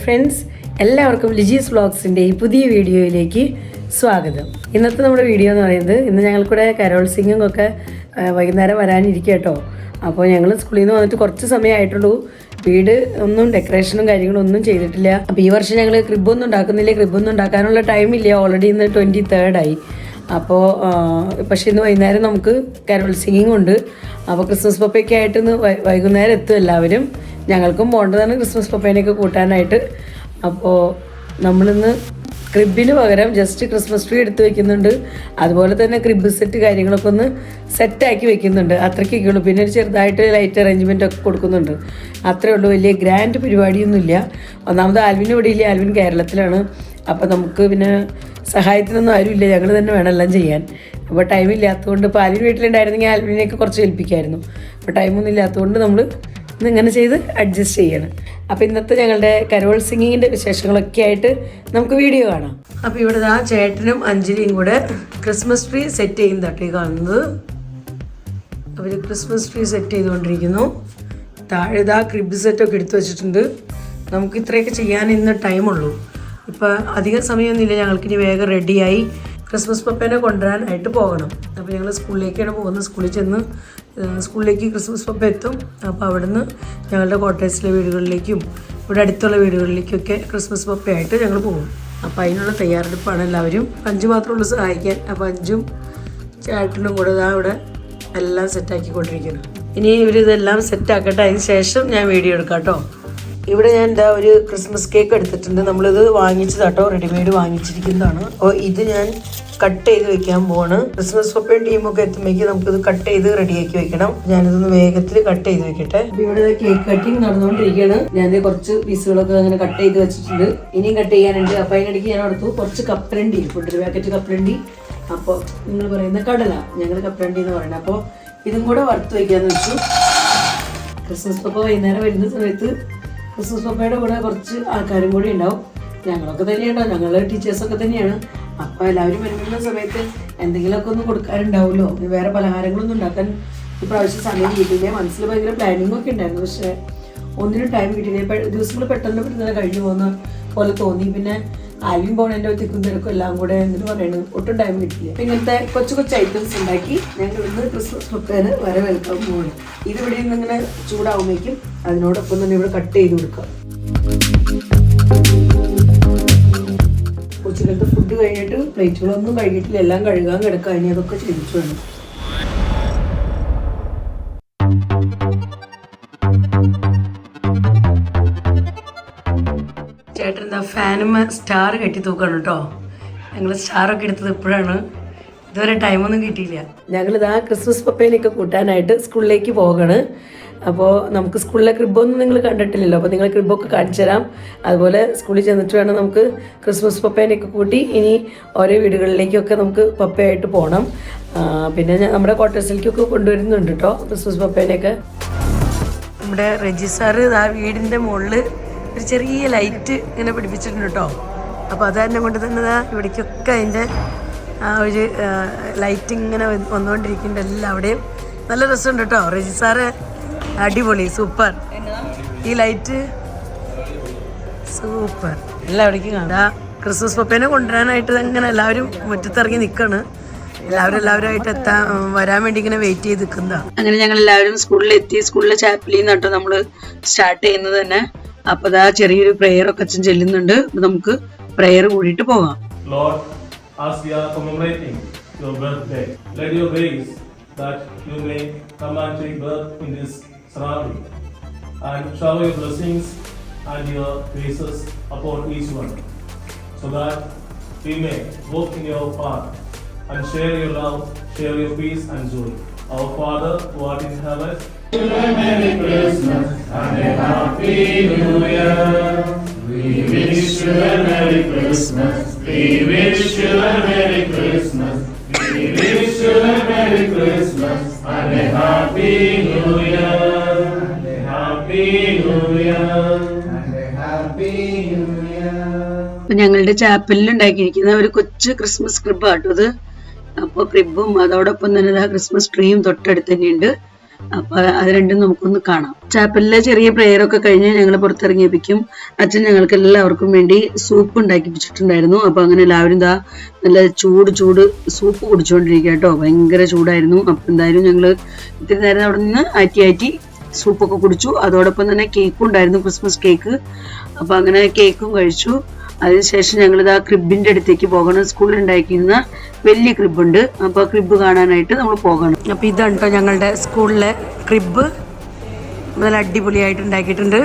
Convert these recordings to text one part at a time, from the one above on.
Friends, എല്ലാവർക്കും ലിജീസ് വ്ളോഗ്സിൻ്റെ ഈ പുതിയ വീഡിയോയിലേക്ക് സ്വാഗതം. ഇന്നത്തെ നമ്മുടെ വീഡിയോ എന്ന് പറയുന്നത്, ഇന്ന് ഞങ്ങൾക്കൂടെ കരോൾ സിംഗിങ് ഒക്കെ വൈകുന്നേരം വരാനിരിക്കുക കേട്ടോ. അപ്പോൾ ഞങ്ങൾ സ്കൂളിൽ നിന്ന് വന്നിട്ട് കുറച്ച് സമയമായിട്ടുള്ളൂ. വീട് ഒന്നും ഡെക്കറേഷനും കാര്യങ്ങളും ഒന്നും ചെയ്തിട്ടില്ല. അപ്പോൾ ഈ വർഷം ഞങ്ങൾ ക്രിബൊന്നും ഉണ്ടാക്കുന്നില്ല. ക്രിബൊന്നും ഉണ്ടാക്കാനുള്ള ടൈമില്ല. ഓൾറെഡി ഇന്ന് 23rd അപ്പോൾ പക്ഷേ ഇന്ന് വൈകുന്നേരം നമുക്ക് കരോൾ സിംഗിങ് ഉണ്ട്. അപ്പോൾ ക്രിസ്മസ് പപ്പയൊക്കെ ആയിട്ട് ഇന്ന് വൈകുന്നേരം എത്തും എല്ലാവരും. ഞങ്ങൾക്കും പോകേണ്ടതാണ് ക്രിസ്മസ് പപ്പേനെയൊക്കെ കൂട്ടാനായിട്ട്. അപ്പോൾ നമ്മളിന്ന് ക്രിബിന് പകരം ജസ്റ്റ് ക്രിസ്മസ് ട്രീ എടുത്ത് വെക്കുന്നുണ്ട്. അതുപോലെ തന്നെ ക്രിബ് സെറ്റ് കാര്യങ്ങളൊക്കെ ഒന്ന് സെറ്റാക്കി വെക്കുന്നുണ്ട്. അത്രയ്ക്കൊക്കെ ഉള്ളൂ. പിന്നെ ഒരു ചെറുതായിട്ട് ലൈറ്റ് അറേഞ്ച്മെൻ്റ് ഒക്കെ കൊടുക്കുന്നുണ്ട്. അത്രയേ ഉള്ളൂ. വലിയ ഗ്രാൻഡ് പരിപാടിയൊന്നുമില്ല. ഒന്നാമത് ആൽവിൻ ഇവിടെ ഇല്ല. ആൽവിൻ കേരളത്തിലാണ്. അപ്പോൾ നമുക്ക് പിന്നെ സഹായത്തിനൊന്നും ആരുമില്ല. ഞങ്ങൾ തന്നെ വേണം എല്ലാം ചെയ്യാൻ. അപ്പോൾ ടൈമില്ലാത്തതുകൊണ്ട് ഇപ്പോൾ ആൽവിൻ വീട്ടിലുണ്ടായിരുന്നെങ്കിൽ ആൽവിനെയൊക്കെ കുറച്ച് ഏൽപ്പിക്കായിരുന്നു. അപ്പോൾ ടൈമൊന്നും ഇല്ലാത്തതുകൊണ്ട് നമ്മൾ ഇന്നിങ്ങനെ ചെയ്ത് അഡ്ജസ്റ്റ് ചെയ്യണം. അപ്പോൾ ഇന്നത്തെ ഞങ്ങളുടെ കരോൾ സിംഗിങ്ങിൻ്റെ വിശേഷങ്ങളൊക്കെ ആയിട്ട് നമുക്ക് വീഡിയോ കാണാം. അപ്പോൾ ഇവിടെ ആ ചേട്ടനും അഞ്ജലിയും കൂടെ ക്രിസ്മസ് ട്രീ സെറ്റ് ചെയ്യുന്നതാട്ടോ ഈ കാണുന്നത്. അവർ ക്രിസ്മസ് ട്രീ സെറ്റ് ചെയ്തുകൊണ്ടിരിക്കുന്നു. താഴെ ഇതാ ക്രിബ് സെറ്റൊക്കെ എടുത്തു വെച്ചിട്ടുണ്ട്. നമുക്ക് ഇത്രയൊക്കെ ചെയ്യാൻ ഇന്ന് ടൈമുള്ളൂ. ഇപ്പോൾ അധികം സമയമൊന്നുമില്ല. ഞങ്ങൾക്കിനി വേഗം റെഡിയായി ക്രിസ്മസ് പപ്പേനെ കൊണ്ടുവരാനായിട്ട് പോകണം. അപ്പോൾ ഞങ്ങൾ സ്കൂളിലേക്കാണ് പോകുന്നത്. സ്കൂളിലേക്ക് ക്രിസ്മസ് പപ്പ എത്തും. അപ്പോൾ അവിടുന്ന് ഞങ്ങളുടെ കോട്ടേഴ്സിലെ വീടുകളിലേക്കും ഇവിടെ അടുത്തുള്ള വീടുകളിലേക്കൊക്കെ ക്രിസ്മസ് പപ്പയായിട്ട് ഞങ്ങൾ പോകും. അപ്പോൾ അതിനുള്ള തയ്യാറെടുപ്പാണ് എല്ലാവരും. അഞ്ച് മാത്രമുള്ളൂ സഹായിക്കാൻ. അപ്പോൾ അഞ്ചും ചേട്ടനും കൂടെ ഇതാ ഇവിടെ എല്ലാം സെറ്റാക്കിക്കൊണ്ടിരിക്കണം. ഇനി ഇവരിതെല്ലാം സെറ്റാക്കട്ടെ. അതിന് ശേഷം ഞാൻ വീഡിയോ എടുക്കാം കേട്ടോ. ഇവിടെ ഞാൻ എന്താ ഒരു ക്രിസ്മസ് കേക്ക് എടുത്തിട്ടുണ്ട്. നമ്മളിത് വാങ്ങിച്ചതാട്ടോ, റെഡിമെയ്ഡ് വാങ്ങിച്ചിരിക്കുന്നതാണ്. അപ്പോൾ ഇത് ഞാൻ കട്ട് ചെയ്ത് വെക്കാൻ പോവാണ്. ക്രിസ്മസ് പപ്പയും ടീമൊക്കെ എത്തുമ്പോഴേക്കും നമുക്കിത് കട്ട് ചെയ്ത് റെഡിയാക്കി വെക്കണം. ഞാനിതൊന്ന് വേഗത്തിൽ കട്ട് ചെയ്ത് വെക്കട്ടെ. അപ്പോൾ ഇവിടെ കേക്ക് കട്ടിങ് നടന്നുകൊണ്ടിരിക്കുകയാണ്. ഞാൻ കുറച്ച് പീസുകളൊക്കെ അങ്ങനെ കട്ട് ചെയ്ത് വെച്ചിട്ടുണ്ട്. ഇനിയും കട്ട് ചെയ്യാനുണ്ട്. അപ്പോൾ അതിനിടയ്ക്ക് ഞാൻ അടുത്തു കുറച്ച് കപ്പലണ്ടി, ഒരു പാക്കറ്റ് കപ്പലണ്ടി. അപ്പോൾ നിങ്ങൾ പറയുന്ന കടല, ഞങ്ങൾ കപ്പലണ്ടി എന്ന് പറയുന്നത്. അപ്പോൾ ഇതും കൂടെ വറുത്ത് വയ്ക്കാന്ന് വെച്ചു. ക്രിസ്മസ് പപ്പ വൈകുന്നേരം വരുന്ന സമയത്ത് ക്രിസ്മസ് പപ്പയുടെ കൂടെ കുറച്ച് ആൾക്കാരും കൂടി ഉണ്ടാവും. ഞങ്ങളൊക്കെ തന്നെയുണ്ടാവും. ഞങ്ങൾ ടീച്ചേഴ്സൊക്കെ തന്നെയാണ്. അപ്പോൾ എല്ലാവരും വരുന്ന സമയത്ത് എന്തെങ്കിലുമൊക്കെ ഒന്ന് കൊടുക്കാറുണ്ടാവുമല്ലോ. വേറെ പലഹാരങ്ങളൊന്നും ഉണ്ടാക്കാൻ ഇപ്രാവശ്യം സമയം കിട്ടിയില്ല. മനസ്സിൽ ഭയങ്കര പ്ലാനിങ്ങും ഒക്കെ ഉണ്ടായിരുന്നു. പക്ഷേ ഒന്നിനും ടൈം കിട്ടിയില്ല. ദിവസങ്ങൾ പെട്ടെന്ന് കഴിഞ്ഞു പോകുന്ന പോലെ തോന്നി. പിന്നെ ആൽവിൻ പോണേൻ്റെ തിക്കും തിരക്കും എല്ലാം കൂടെ എന്നിട്ട് പറയുന്നത് ഒട്ടും ടൈം കിട്ടില്ല. അപ്പം ഇങ്ങനത്തെ കൊച്ചു ഐറ്റംസ് ഉണ്ടാക്കി ഞങ്ങൾ ഇന്ന് ക്രിസ്മസ് പപ്പേനെ വരവേൽക്കാൻ പോകണം. ഇതിവിടെ നിന്നിങ്ങനെ ചൂടാവുമ്പോഴേക്കും അതിനോടൊപ്പം തന്നെ ഇവിടെ കട്ട് ചെയ്ത് കൊടുക്കാം. ഉച്ചക്കലത്തെ ഫുഡ് കഴിഞ്ഞിട്ട് പ്ലേറ്റുകളൊന്നും കഴുകിയിട്ടില്ല. എല്ലാം കഴുകാൻ കിടക്കാം. ഇനി അതൊക്കെ ചെയ്തിട്ട് വേണം. ചേട്ടൻ എന്താ ഫാനുമ്മ സ്റ്റാർ കെട്ടി തൂക്കാണ് കേട്ടോ. ഞങ്ങൾ സ്റ്റാറൊക്കെ എടുത്തത് ഇപ്പോഴാണ്. ഇതുവരെ ടൈമൊന്നും കിട്ടിയില്ല. ഞങ്ങളിതാ ക്രിസ്മസ് പപ്പേനെയൊക്കെ കൂട്ടാനായിട്ട് സ്കൂളിലേക്ക് പോകണം. അപ്പോൾ നമുക്ക് സ്കൂളിലെ ക്രിബൊന്നും നിങ്ങൾ കണ്ടിട്ടില്ലല്ലോ. അപ്പോൾ നിങ്ങൾ ക്രിബൊക്കെ കാണിച്ചു തരാം. അതുപോലെ സ്കൂളിൽ ചെന്നിട്ട് വേണം നമുക്ക് ക്രിസ്മസ് പപ്പേനെയൊക്കെ കൂട്ടി ഇനി ഓരോ വീടുകളിലേക്കൊക്കെ നമുക്ക് പപ്പയായിട്ട് പോകണം. പിന്നെ നമ്മുടെ ക്വാർട്ടേഴ്സിലേക്കൊക്കെ കൊണ്ടുവരുന്നുണ്ട് കേട്ടോ ക്രിസ്മസ് പപ്പേനെയൊക്കെ. നമ്മുടെ റെജി സാറ് ആ വീടിൻ്റെ മുകളിൽ ഒരു ചെറിയ ലൈറ്റ് ഇങ്ങനെ പിടിപ്പിച്ചിട്ടുണ്ട് കേട്ടോ. അപ്പോൾ അത് തന്നെ കൊണ്ട് തന്നെ ഇവിടേക്കൊക്കെ അതിൻ്റെ ആ ഒരു ലൈറ്റ് ഇങ്ങനെ വന്നുകൊണ്ടിരിക്കുന്നുണ്ട്. എല്ലാവിടെയും നല്ല രസമുണ്ട് കേട്ടോ. റെജി സാറ് അടിപൊളി, സൂപ്പർ. ഈ ലൈറ്റ് സൂപ്പർ. എല്ലാവിടേക്കും കാണാം. ക്രിസ്മസ് പപ്പേനെ കൊണ്ടുവരാനായിട്ട് അങ്ങനെ എല്ലാവരും മുറ്റത്തിറങ്ങി നിൽക്കുകയാണ്. എല്ലാവരുമായിട്ട് വരാൻ വേണ്ടി ഇങ്ങനെ വെയിറ്റ് ചെയ്ത് നിൽക്കുന്നതാണ്. അങ്ങനെ ഞങ്ങൾ എല്ലാവരും സ്കൂളിലെത്തി. സ്കൂളിലെ ചാപ്പലിൽ നിന്ന് കേട്ടോ നമ്മൾ സ്റ്റാർട്ട് ചെയ്യുന്നത് തന്നെ. അപ്പൊ അതാ ചെറിയൊരു പ്രെയർ ഒക്കെ അച്ഛൻ ചെല്ലുന്നുണ്ട്. നമുക്ക് പ്രെയർ കൂടിയിട്ട് പോകാം. Lord, as we are commemorating your birthday, let your grace that you may come and take birth in this surrounding and shower your blessings and your graces upon each one, so that we may walk in your path and share your love, share your peace and joy. Our Father who art in heaven, Merry Christmas and a Happy New Year. We wish you a Merry Christmas. We wish you a Merry Christmas. We wish you a Merry Christmas and a Happy New Year. And a Happy New Year. And a Happy New Year. ഞങ്ങളുടെ ചാപ്പലിൽ ഉണ്ടാക്കിയിരിക്കുന്ന ഒരു കൊച്ചു Christmas crib ആട്ടോ അത്. അപ്പോൾ ക്രിബും അതോടൊപ്പം തന്നെ Christmas ട്രീയും തൊട്ടടുത്ത് തന്നെയുണ്ട്. അപ്പൊ അത് രണ്ടും നമുക്കൊന്ന് കാണാം. ചാപ്പലിലെ ചെറിയ പ്രെയറൊക്കെ കഴിഞ്ഞ് ഞങ്ങൾ പുറത്തിറങ്ങിയപ്പിക്കും അച്ഛൻ ഞങ്ങൾക്ക് എല്ലാവർക്കും വേണ്ടി സൂപ്പ് ഉണ്ടാക്കിപ്പിച്ചിട്ടുണ്ടായിരുന്നു. അപ്പൊ അങ്ങനെ എല്ലാവരും ഇതാ നല്ല ചൂട് സൂപ്പ് കുടിച്ചുകൊണ്ടിരിക്കുക കേട്ടോ. ഭയങ്കര ചൂടായിരുന്നു. അപ്പൊ എന്തായാലും ഞങ്ങള് ഇത്തിരി നേരം അവിടെ നിന്ന് ആറ്റി സൂപ്പൊക്കെ കുടിച്ചു. അതോടൊപ്പം തന്നെ കേക്കും ഉണ്ടായിരുന്നു, ക്രിസ്മസ് കേക്ക്. അപ്പൊ അങ്ങനെ കേക്കും കഴിച്ചു. അതിനുശേഷം ഞങ്ങളിതാ ക്രിബിന്റെ അടുത്തേക്ക് പോകണം. സ്കൂളിൽ ഉണ്ടാക്കിയിരുന്ന വലിയ ക്രിബുണ്ട്, അപ്പൊ ക്രിബ് കാണാനായിട്ട് നമ്മൾ പോകണം. അപ്പൊ ഇതാണ് കേട്ടോ ഞങ്ങളുടെ സ്കൂളിലെ ക്രിബ്. നല്ല അടിപൊളിയായിട്ട് ഉണ്ടാക്കിയിട്ടുണ്ട്.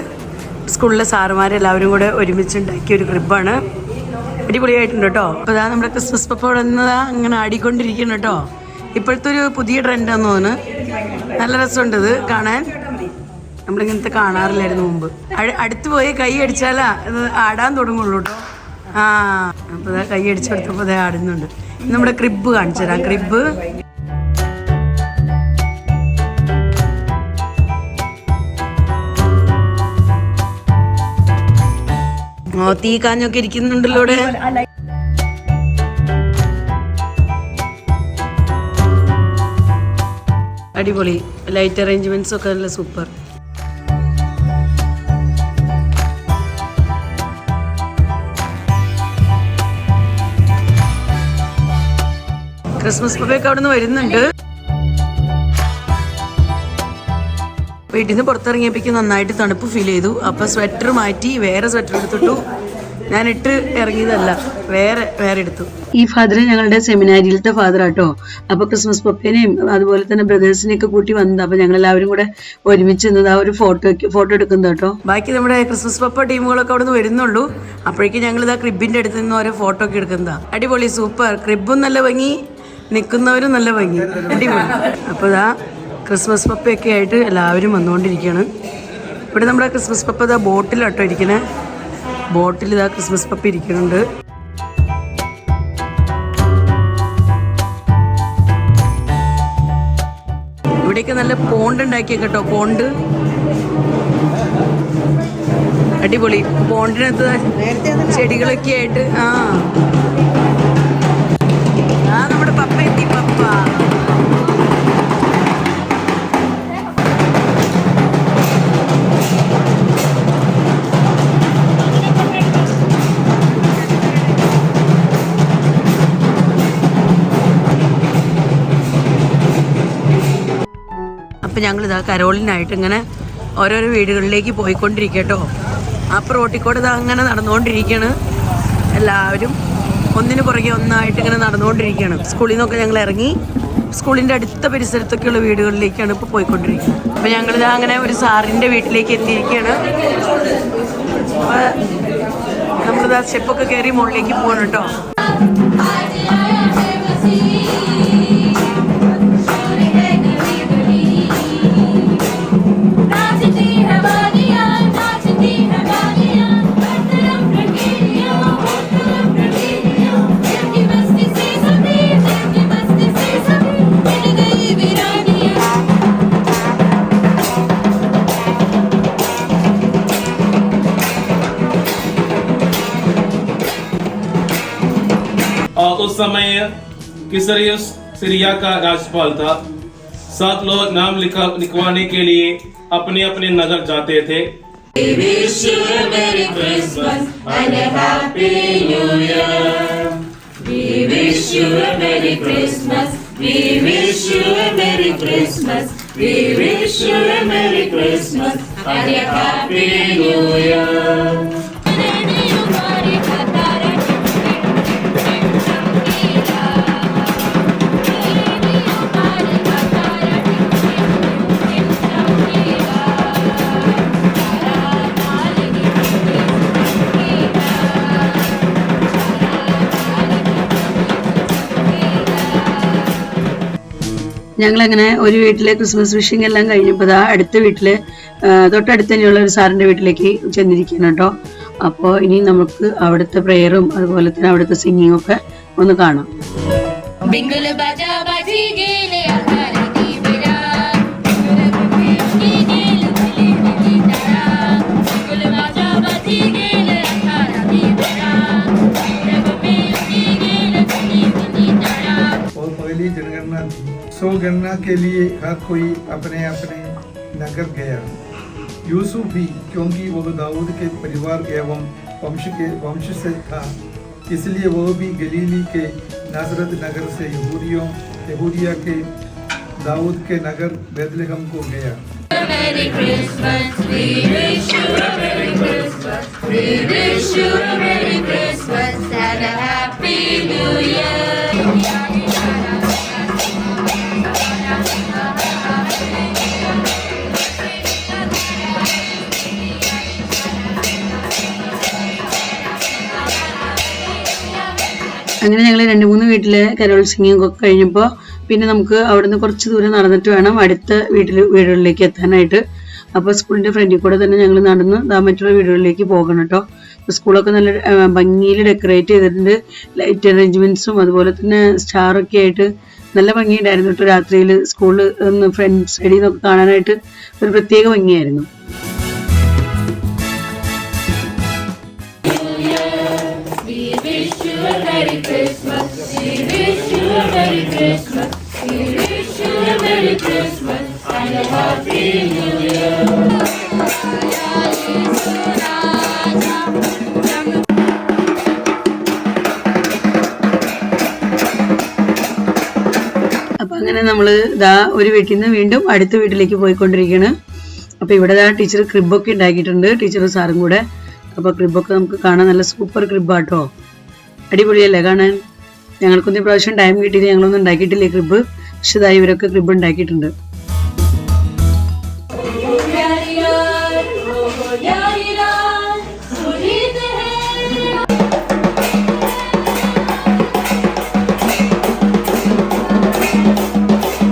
സ്കൂളിലെ സാറുമാരെല്ലാവരും കൂടെ ഒരുമിച്ച് ഉണ്ടാക്കിയ ഒരു ക്രിബാണ്. അടിപൊളിയായിട്ടുണ്ട് കേട്ടോ. അപ്പൊ ഇതാ നമ്മുടെ ക്രിസ്മസ് പപ്പ ഇവിടെ നിന്നതാ അങ്ങനെ ആടിക്കൊണ്ടിരിക്കുന്നു കേട്ടോ. ഇപ്പോഴത്തെ ഒരു പുതിയ ട്രെൻഡാന്ന് തോന്നുന്നു. നല്ല രസമുണ്ട് ഇത് കാണാൻ. നമ്മളിങ്ങനത്തെ കാണാറില്ലായിരുന്നു മുമ്പ്. അടുത്ത് പോയി കൈ അടിച്ചാലാ ഇത് ആടാൻ തുടങ്ങുള്ളൂ കേട്ടോ. അപ്പൊ ഇതാ കൈ അടിച്ചെടുത്തപ്പോ ഇതേ ആടുന്നുണ്ട്. നമ്മുടെ ക്രിബ് കാണിച്ചു തരാം. ക്രിബ് തീ കാഞ്ഞൊക്കെ ഇരിക്കുന്നുണ്ടല്ലോ ഇവിടെ. അടിപൊളി ലൈറ്റ് അറേഞ്ച്മെന്റ്സ് ഒക്കെ നല്ല സൂപ്പർ. ക്രിസ്മസ് പപ്പയൊക്കെ അവിടെ നിന്ന് വരുന്നുണ്ട്. വീട്ടിൽ നിന്ന് പുറത്തിറങ്ങിയപ്പോഴേക്കും നന്നായിട്ട് തണുപ്പ് ഫീൽ ചെയ്തു. അപ്പൊ സ്വെറ്റർ മാറ്റി വേറെ സ്വെറ്റർ എടുത്തിട്ടു. ഞാൻ ഇട്ട് ഇറങ്ങിയതല്ല, വേറെ എടുത്തു. ഈ ഫാദർ ഞങ്ങളുടെ സെമിനാരിയിലത്തെ ഫാദർ ആട്ടോ. അപ്പൊ ക്രിസ്മസ് പപ്പേനെയും അതുപോലെ തന്നെ ബ്രദേഴ്സിനെയൊക്കെ കൂട്ടി വന്നത്. അപ്പൊ ഞങ്ങൾ എല്ലാവരും കൂടെ ഒരുമിച്ച് നിന്നത് ആ ഒരു ഫോട്ടോ എടുക്കുന്നത് കേട്ടോ. ബാക്കി നമ്മുടെ ക്രിസ്മസ് പപ്പ ടീമുകളൊക്കെ അവിടെ നിന്ന് വരുന്നുള്ളൂ. അപ്പോഴേക്കും ഞങ്ങൾ ഇതാ ക്രിബിന്റെ അടുത്ത് നിന്ന് ഓരോ ഫോട്ടോ ഒക്കെ എടുക്കുന്നതാ. അടിപൊളി സൂപ്പർ. ക്രിബും നല്ല ഭംഗി, നിൽക്കുന്നവരും നല്ല ഭംഗി, അടിപൊളി. അപ്പോൾ ഇതാ ക്രിസ്മസ് പപ്പയൊക്കെ ആയിട്ട് എല്ലാവരും വന്നുകൊണ്ടിരിക്കുകയാണ്. ഇവിടെ നമ്മുടെ ക്രിസ്മസ് പപ്പ ഇതാ ബോട്ടിലാട്ടോ ഇരിക്കണേ. ബോട്ടിൽ ഇതാ ക്രിസ്മസ് പപ്പ ഇരിക്കുന്നുണ്ട്. ഇവിടെയൊക്കെ നല്ല പോണ്ട് ഉണ്ടാക്കിയ കേട്ടോ. പോണ്ട് അടിപൊളി. പോണ്ടിനകത്ത് ചെടികളൊക്കെ ആയിട്ട് നമ്മുടെ പപ്പ എത്തി. പപ്പ അപ്പം ഞങ്ങളിതാ കരോളിനായിട്ട് ഇങ്ങനെ ഓരോരോ വീടുകളിലേക്ക് പോയിക്കൊണ്ടിരിക്കട്ടോ. അപ്പം റോട്ടിക്കോട് ഇതാ അങ്ങനെ നടന്നുകൊണ്ടിരിക്കുകയാണ്. എല്ലാവരും ഒന്നിനു പുറകെ ഒന്നായിട്ട് ഇങ്ങനെ നടന്നുകൊണ്ടിരിക്കുകയാണ്. സ്കൂളിൽ നിന്നൊക്കെ ഞങ്ങൾ ഇറങ്ങി സ്കൂളിൻ്റെ അടുത്ത പരിസരത്തൊക്കെയുള്ള വീടുകളിലേക്കാണ് ഇപ്പോൾ പോയിക്കൊണ്ടിരിക്കുന്നത്. അപ്പം ഞങ്ങളിതാ അങ്ങനെ ഒരു സാറിൻ്റെ വീട്ടിലേക്ക് എത്തിയിരിക്കുകയാണ്. നമ്മളിതാ സ്റ്റെപ്പൊക്കെ കയറി മുകളിലേക്ക് പോകണം കേട്ടോ. उस समय किसरियस सीरिया का राज्यपाल था। 7 लोग नाम लिखवाने के लिए अपने अपने नगर जाते थे। We wish you a Merry Christmas and a Happy New Year. We wish you a Merry Christmas. We wish you a Merry Christmas. We wish you a Merry Christmas and a Happy New Year. ഞങ്ങളങ്ങനെ ഒരു വീട്ടിലെ Christmas wishing എല്ലാം കഴിഞ്ഞപ്പോൾ അടുത്ത വീട്ടില് തൊട്ടടുത്ത് തന്നെയുള്ള ഒരു സാറിന്റെ വീട്ടിലേക്ക് ചെന്നിരിക്കണം കേട്ടോ. അപ്പോൾ ഇനി നമുക്ക് അവിടുത്തെ പ്രെയറും അതുപോലെ തന്നെ അവിടുത്തെ സിംഗിങ്ങും ഒക്കെ ഒന്ന് കാണാം. सो गणना के लिए हर कोई अपने अपने नगर गया। यूसुफ भी, क्योंकि वह दाऊद के परिवार एवं वंश से था, इसलिए वह भी गलीली के नासरत नगर से यहूदिया के दाऊद के नगर बैतलहम को गया। Merry Christmas, we wish you a Merry Christmas, we wish you a Merry Christmas and a Happy New Year. അങ്ങനെ ഞങ്ങൾ 2-3 വീട്ടിലെ കരോൾ സിംഗിങ് ഒക്കെ കഴിഞ്ഞപ്പോൾ പിന്നെ നമുക്ക് അവിടുന്ന് കുറച്ച് ദൂരം നടന്നിട്ട് വേണം അടുത്ത വീടുകളിലേക്ക് എത്താനായിട്ട്. അപ്പോൾ സ്കൂളിൻ്റെ ഫ്രണ്ടിൽ കൂടെ തന്നെ ഞങ്ങൾ നടന്ന് മറ്റുള്ള വീടുകളിലേക്ക് പോകണം കേട്ടോ. സ്കൂളൊക്കെ നല്ല ഭംഗിയിൽ ഡെക്കറേറ്റ് ചെയ്തിട്ടുണ്ട്. ലൈറ്റ് അറേഞ്ച്മെൻറ്റ്സും അതുപോലെ തന്നെ സ്റ്റാറൊക്കെ ആയിട്ട് നല്ല ഭംഗിയുണ്ടായിരുന്നു കേട്ടോ. രാത്രിയിൽ സ്കൂളിൽ ഒന്ന് ഫ്രണ്ട് സൈഡിൽ നിന്നൊക്കെ കാണാനായിട്ട് ഒരു പ്രത്യേക ഭംഗിയായിരുന്നു. Merry Christmas, we wish you a Merry Christmas, we wish you a Merry Christmas and a Happy New Year. അപ്പം അങ്ങനെ നമ്മൾ ഒരു വീട്ടിൽ നിന്ന് വീണ്ടും അടുത്ത വീട്ടിലേക്ക് പോയിക്കൊണ്ടിരിക്കുകയാണ്. അപ്പോൾ ഇവിടെ ടീച്ചർ ക്രിബൊക്കെ ഉണ്ടാക്കിയിട്ടുണ്ട്, ടീച്ചറും സാറും കൂടെ. അപ്പോൾ ക്രിബൊക്കെ നമുക്ക് കാണാൻ നല്ല സൂപ്പർ ക്രിബാട്ടോ, അടിപൊളിയല്ലേ കാണാൻ. ഞങ്ങൾക്കൊന്നും പ്രാവശ്യം ടൈം കിട്ടിയില്ല, ഞങ്ങളൊന്നും ഉണ്ടാക്കിയിട്ടില്ലേ ക്രിബ്. പക്ഷെ ഇതായി ഇവരൊക്കെ ക്രിബ് ഉണ്ടാക്കിയിട്ടുണ്ട്.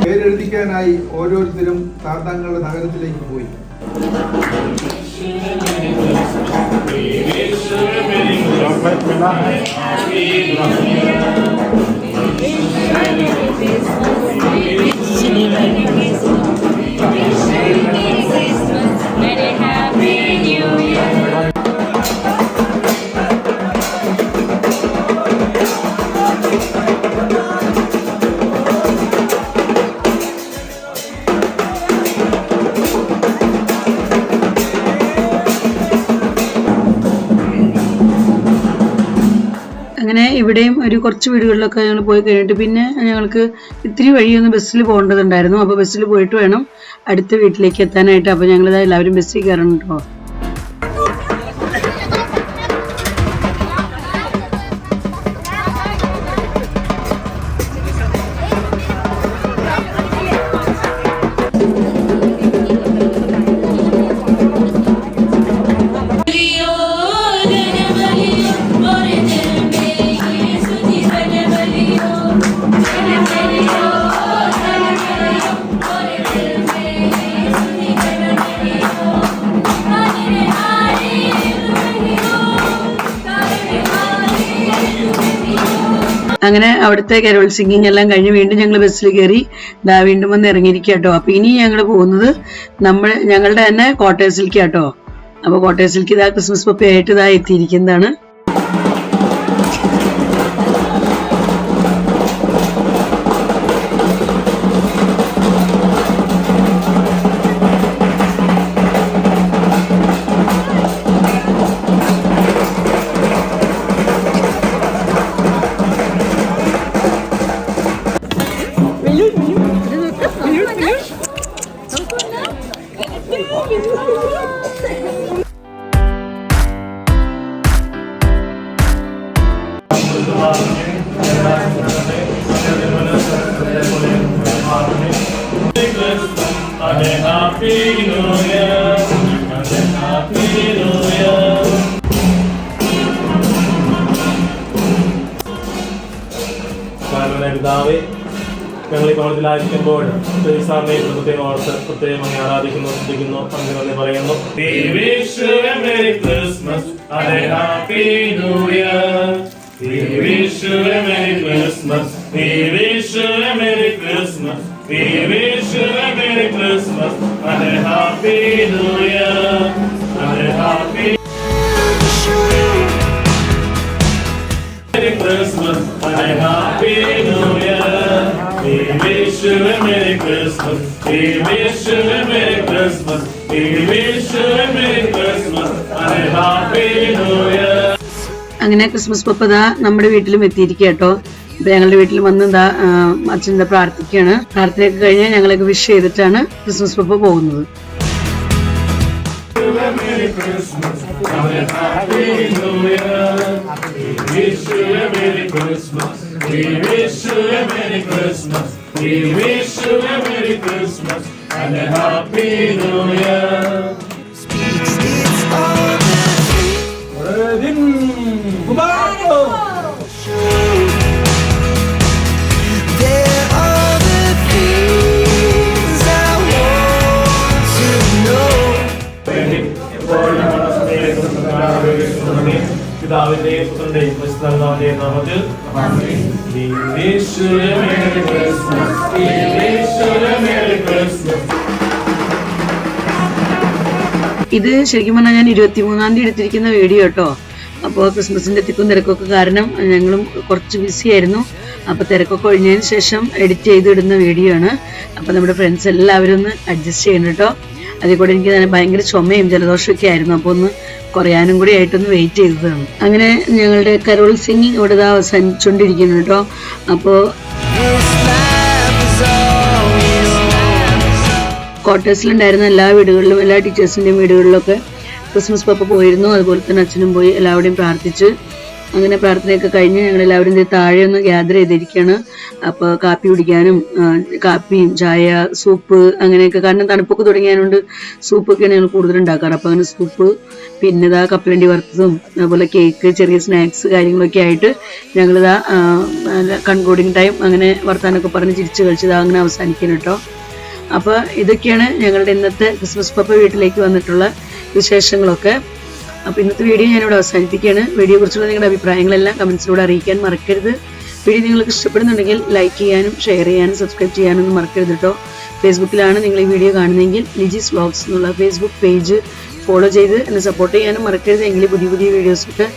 പേരെഴുതിക്കാനായി ഓരോരുത്തരും താത്താങ്ങളുടെ നഗരത്തിലേക്ക് പോയി. അങ്ങനെ ഇവിടെയും ഒരു കുറച്ച് വീടുകളിലൊക്കെ ഞങ്ങൾ പോയി കഴിഞ്ഞിട്ട് പിന്നെ ഞങ്ങൾക്ക് ഇത്തിരി വഴിയൊന്ന് ബസ്സിൽ പോകേണ്ടതുണ്ടായിരുന്നു. അപ്പോൾ ബസ്സിൽ പോയിട്ട് വേണം അടുത്ത വീട്ടിലേക്ക് എത്താനായിട്ട്. അപ്പോൾ ഞങ്ങളിതാ എല്ലാവരും ബസ്സിൽ കയറണം കേട്ടോ. അങ്ങനെ അവിടുത്തെ കരോൾ സിംഗിങ് എല്ലാം കഴിഞ്ഞ് വീണ്ടും ഞങ്ങൾ ബസ്സിൽ കയറി വീണ്ടും വന്ന് ഇറങ്ങിയിരിക്കുക കേട്ടോ. അപ്പോൾ ഇനി ഞങ്ങൾ പോകുന്നത് ഞങ്ങളുടെ തന്നെ ക്വാർട്ടേഴ്സിലേക്ക് കേട്ടോ. അപ്പോൾ ക്വാർട്ടേഴ്സിലേക്ക് ക്രിസ്മസ് പപ്പി ആയിട്ട് എത്തിയിരിക്കുന്നതാണ്. ഞങ്ങൾ ഈ ഭവനത്തിലായിരിക്കുമ്പോൾ സാറിനെ പ്രത്യേകം ഓർത്ത് പ്രത്യേകം അങ്ങ് ആരാധിക്കുന്നു, ശ്രദ്ധിക്കുന്നു, അങ്ങനെ പറയുന്നു. We wish you a Merry Christmas and a Happy New Year. We wish you a Merry Christmas. We wish you a Merry Christmas. We wish you a Merry Christmas and a Happy New Year. And a Happy Merry Christmas and a Happy New Year. We wish you you a Merry Christmas. We wish you a Merry Christmas. We wish you a Merry Christmas and a Happy New Year. അങ്ങനെ Christmas പപ്പ ദാ നമ്മുടെ വീട്ടിലും എത്തിയിരിക്കുക കേട്ടോ. അപ്പൊ ഞങ്ങളുടെ വീട്ടിൽ വന്ന് എന്താ അച്ഛൻ്റെ പ്രാർത്ഥിക്കുകയാണ്. പ്രാർത്ഥനയൊക്കെ കഴിഞ്ഞാൽ ഞങ്ങളൊക്കെ വിഷ് ചെയ്തിട്ടാണ് ക്രിസ്മസ് പപ്പ പോകുന്നത്. Merry Christmas and a Happy New Year. We wish you a Merry Christmas. We wish you a Merry Christmas. We wish you a Merry Christmas and a Happy New Year. പിതാവിന്റെയും പുത്രന്റെയും പരിശുദ്ധാത്മാവിന്റെയും നാമത്തിൽ We wish you a Merry Christmas. We wish you a Merry Christmas. ഇത് ശരിക്കും പറഞ്ഞാൽ ഞാൻ 23-ാം തീയതി എടുത്തിരിക്കുന്ന video കേട്ടോ. അപ്പോൾ ക്രിസ്മസിന്റെ തിക്കും തിരക്കൊക്കെ കാരണം ഞങ്ങളും കുറച്ച് ബിസി ആയിരുന്നു. അപ്പോൾ തിരക്കൊക്കെ ഒഴിഞ്ഞതിന് ശേഷം എഡിറ്റ് ചെയ്തിടുന്ന വീഡിയോ ആണ്. അപ്പോൾ നമ്മുടെ ഫ്രണ്ട്സ് എല്ലാവരും ഒന്ന് അഡ്ജസ്റ്റ് ചെയ്യണം കേട്ടോ. അതിൽ കൂടെ എനിക്ക് തന്നെ ഭയങ്കര ചുമയും ജലദോഷമൊക്കെ ആയിരുന്നു. അപ്പോൾ ഒന്ന് കുറയാനും കൂടി ആയിട്ടൊന്ന് വെയിറ്റ് ചെയ്തതാണ്. അങ്ങനെ ഞങ്ങളുടെ കരോൾ സിംഗിങ് ഇവിടെ അവസാനിച്ചുകൊണ്ടിരിക്കുന്നു കേട്ടോ. അപ്പോൾ ക്വാർട്ടേഴ്സിലുണ്ടായിരുന്ന എല്ലാ വീടുകളിലും എല്ലാ ടീച്ചേഴ്സിൻ്റെയും വീടുകളിലൊക്കെ ക്രിസ്മസ് പപ്പ പോയിരുന്നു. അതുപോലെ തന്നെ അച്ഛനും പോയി എല്ലാവരുടെയും പ്രാർത്ഥിച്ച് അങ്ങനെ പ്രാർത്ഥനയൊക്കെ കഴിഞ്ഞ് ഞങ്ങളെല്ലാവരും താഴെ ഒന്ന് ഗ്യാദർ ചെയ്തിരിക്കുകയാണ്. അപ്പോൾ കാപ്പി കുടിക്കാനും കാപ്പിയും ചായ സൂപ്പ് അങ്ങനെയൊക്കെ, കാരണം തണുപ്പൊക്കെ തുടങ്ങിയതുകൊണ്ട് സൂപ്പൊക്കെയാണ് ഞങ്ങൾ കൂടുതൽ ഉണ്ടാക്കാറ്. അപ്പോൾ അങ്ങനെ സൂപ്പ്, പിന്നെ ഇതാ കപ്പലണ്ടി വറുത്തതും അതുപോലെ കേക്ക്, ചെറിയ സ്നാക്സ് കാര്യങ്ങളൊക്കെ ആയിട്ട് ഞങ്ങളിതാ കൺകോഡിങ് ടൈം അങ്ങനെ വർത്താനൊക്കെ പറഞ്ഞ് ചിരിച്ച് കളിച്ചതാ അങ്ങനെ അവസാനിക്കണം കേട്ടോ. അപ്പോൾ ഇതൊക്കെയാണ് ഞങ്ങളുടെ ഇന്നത്തെ ക്രിസ്മസ് പപ്പ വീട്ടിലേക്ക് വന്നിട്ടുള്ള വിശേഷങ്ങളൊക്കെ. അപ്പോൾ ഇന്നത്തെ വീഡിയോ ഞാനിവിടെ അവസാനിപ്പിക്കുകയാണ്. വീഡിയോ കുറിച്ചുള്ള നിങ്ങളുടെ അഭിപ്രായങ്ങളെല്ലാം കമൻസിലൂടെ അറിയിക്കാൻ മറക്കരുത്. വീഡിയോ നിങ്ങൾക്ക് ഇഷ്ടപ്പെടുന്നുണ്ടെങ്കിൽ ലൈക്ക് ചെയ്യാനും ഷെയർ ചെയ്യാനും സബ്സ്ക്രൈബ് ചെയ്യാനൊന്നും മറക്കരുത് കേട്ടോ. ഫേസ്ബുക്കിലാണ് നിങ്ങൾ ഈ വീഡിയോ കാണുന്നതെങ്കിൽ ലിജീസ് വ്ലോഗ്സ് എന്നുള്ള ഫേസ്ബുക്ക് പേജ് ഫോളോ ചെയ്ത് എന്നെ സപ്പോർട്ട് ചെയ്യാനും മറക്കരുത്. എങ്കിൽ പുതിയ പുതിയ വീഡിയോസൊക്കെ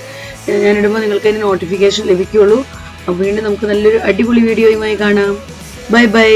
ഞാനിടുമ്പോൾ നിങ്ങൾക്ക് അതിന് നോട്ടിഫിക്കേഷൻ ലഭിക്കുകയുള്ളൂ. അപ്പോൾ വീണ്ടും നമുക്ക് നല്ലൊരു അടിപൊളി വീഡിയോയുമായി കാണാം. Bye bye.